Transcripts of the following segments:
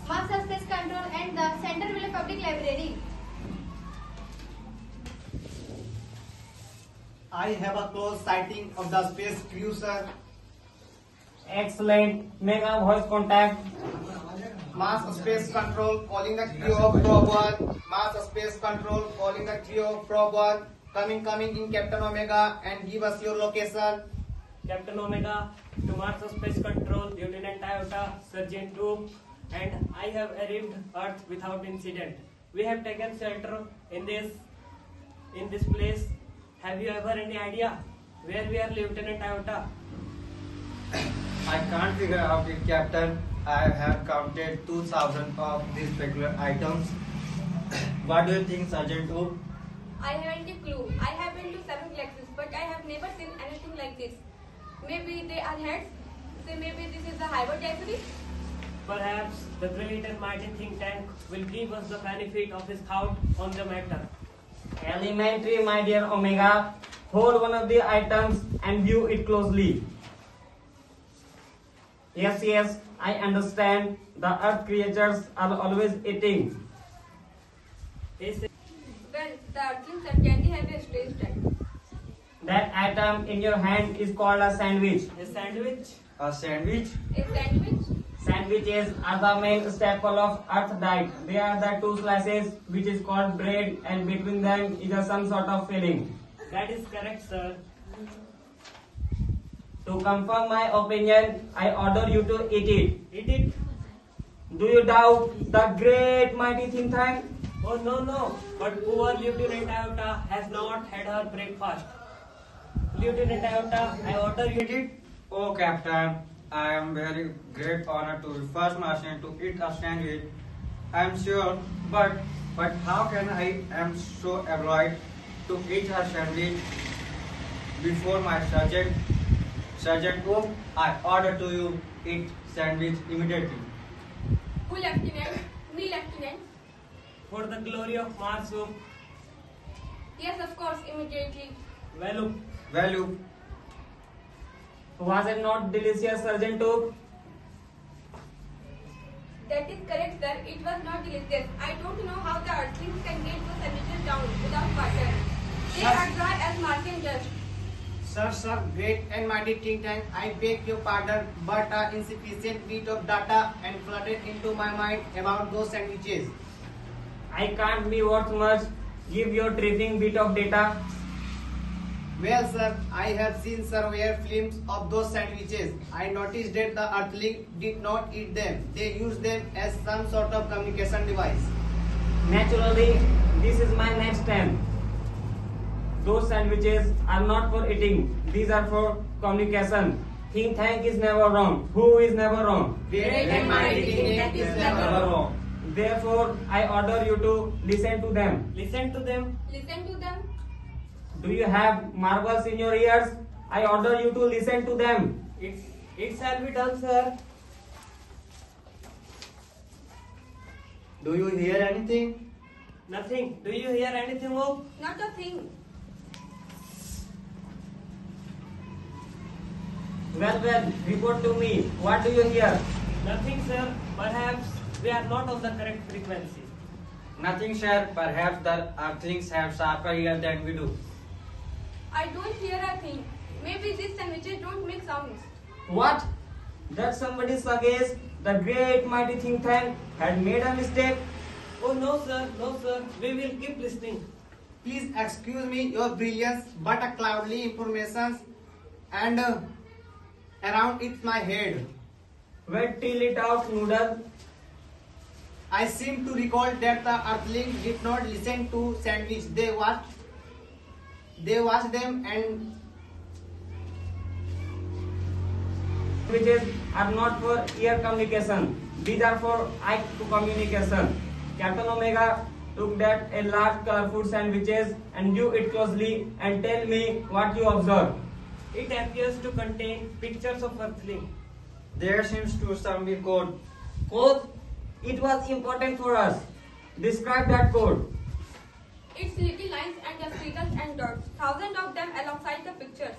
mass space control and the Centerville Public Library. I have a close sighting of the space crew, sir. Excellent. Make a voice contact. Mass space control calling the crew of probe 1. Mass space control calling the crew of probe 1. Coming in Captain Omega and give us your location. Captain Omega to Mars Space Control, Lieutenant Iota, Sergeant Troop, and I have arrived Earth without incident. We have taken shelter in this place. Have you ever any idea where we are, Lieutenant Iota? I can't figure out it, Captain. I have counted 2,000 of these peculiar items. What do you think, Sergeant Oop? I haven't a clue. I have been to 7 galaxies, but I have never seen anything like this. Maybe they are heads. Say maybe this is a hybridization. Perhaps the great and mighty think tank will give us the benefit of his thought on the matter. Elementary, my dear Omega. Hold one of the items and view it closely. Yes, I understand. The earth creatures are always eating. Well, the earthlings certainly have a strange type. That item in your hand is called a sandwich. A sandwich? A sandwich? A sandwich? Sandwiches are the main staple of Earth diet. They are the two slices which is called bread, and between them is some sort of filling. That is correct, sir. To confirm my opinion, I order you to eat it. Eat it? Do you doubt the great mighty think tank? Oh no. But poor Lieutenant Iota has not had her breakfast. Lieutenant Iota, I order you to eat. Oh, Captain, I am very great honor to be first Martian to eat a sandwich. I am sure, but how can I am so avoid to eat a sandwich before my sergeant? Sergeant Oop, I order to you eat sandwich immediately. Who, Lieutenant? Me, Lieutenant? For the glory of Mars, Oop. Yes, of course, immediately. Well, Oop. Value. Was it not delicious, Sergeant Oop? That is correct, sir. It was not delicious. I don't know how the earthlings can get those sandwiches down without water. They are dry as Martian dust. Sir, great and mighty think tank, I beg your pardon, but an insufficient bit of data and flooded into my mind about those sandwiches. I can't be worth much. Give your tripping bit of data. Well, sir, I have seen surveyor films of those sandwiches. I noticed that the earthling did not eat them. They used them as some sort of communication device. Naturally, this is my next step. Those sandwiches are not for eating. These are for communication. Think tank is never wrong. Who is never wrong? Great and mighty think tank is never wrong. Therefore, I order you to listen to them. Listen to them? Listen to them. Do you have marbles in your ears? I order you to listen to them. It shall be done, sir. Do you hear anything? Nothing. Do you hear anything, Oop? Not a thing. Well, report to me. What do you hear? Nothing, sir. Perhaps we are not on the correct frequency. Nothing, sir. Perhaps the earthlings have sharper ears than we do. I don't hear a thing. Maybe these sandwiches don't make sounds. What? That somebody suggests the great mighty think tank had made a mistake? Oh no, sir. We will keep listening. Please excuse me, your brilliance, but a cloudly information and around it's my head. Wait till it out, noodle. I seem to recall that the earthling did not listen to sandwich. They watched them and Sandwiches are not for ear communication. These are for eye communication. Captain Omega took that a large colorful sandwiches and view it closely and tell me what you observe. It appears to contain pictures of earthling. There seems to some be code. Code? It was important for us. Describe that code. It's little lines and squiggles and dots. Thousands of them alongside the pictures.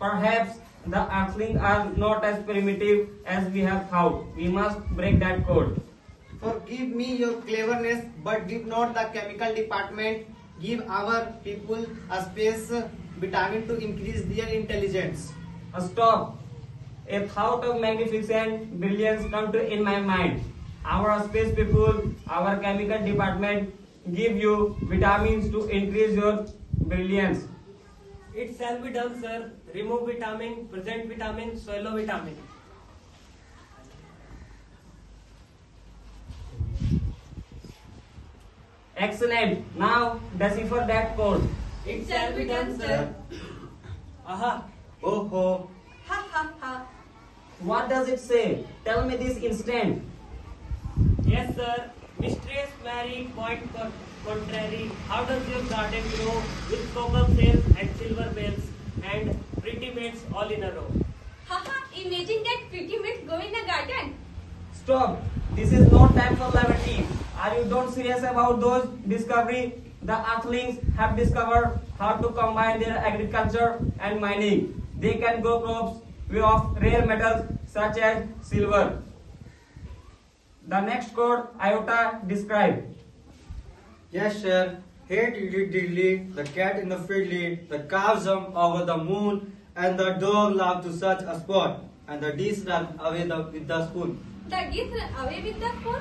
Perhaps the Earthlings are not as primitive as we have thought. We must break that code. Forgive me your cleverness, but did not the chemical department give our people a space vitamin to increase their intelligence? Stop. A thought of magnificent brilliance come to in my mind. Our space people, our chemical department give you vitamins to increase your brilliance. It shall be done, sir. Remove vitamin, present vitamin, swallow vitamin. Excellent. Now decipher that code. It shall be done, sir. Aha. Oh ho. Ha ha ha. What does it say? Tell me this instant. Yes, sir. Mistress Mary, point contrary. How does your garden grow with copper shells and silver bells and pretty maids all in a row? Ha ha. Imagine that pretty maids go in a garden. Stop. This is no time for levity. Are you don't serious about those discovery? The Earthlings have discovered how to combine their agriculture and mining. They can grow crops of rare metals such as silver. The next code, Iota, describe. Yes, sir. Here diddly, the cat in the fiddly, the cow jump over the moon, and the dog laughed to such a spot, and the geese ran away with the spoon. The geese ran away with the spoon.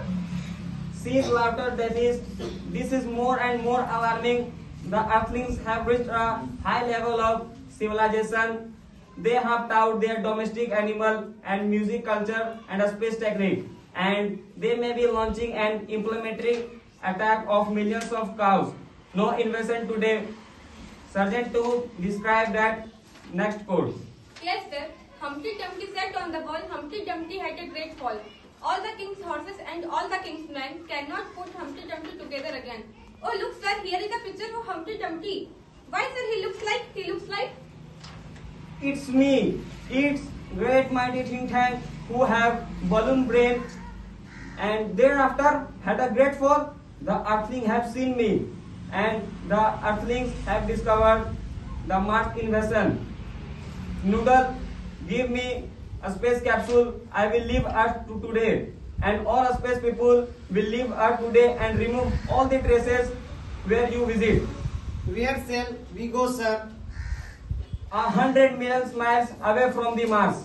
Cease laughter, this is more and more alarming. The Earthlings have reached a high level of civilization. They have taught their domestic animal and music culture and a space technique. And they may be launching an implementing attack of millions of cows. No invasion today. Sergeant 2, describe that next code. Yes, sir. Humpty Dumpty sat on the wall. Humpty Dumpty had a great fall. All the king's horses and all the king's men cannot put Humpty Dumpty together again. Oh, look, sir. Here is a picture of Humpty Dumpty. Why, sir? He looks like. It's me. It's great mighty think tank who have balloon brain and thereafter had a great fall. The Earthlings have seen me and the Earthlings have discovered the Mars invasion. Noodle, give me a space capsule. I will leave Earth today and all space people will leave Earth today and remove all the traces where you visit. Where shall we go, sir? 100 million miles away from the Mars.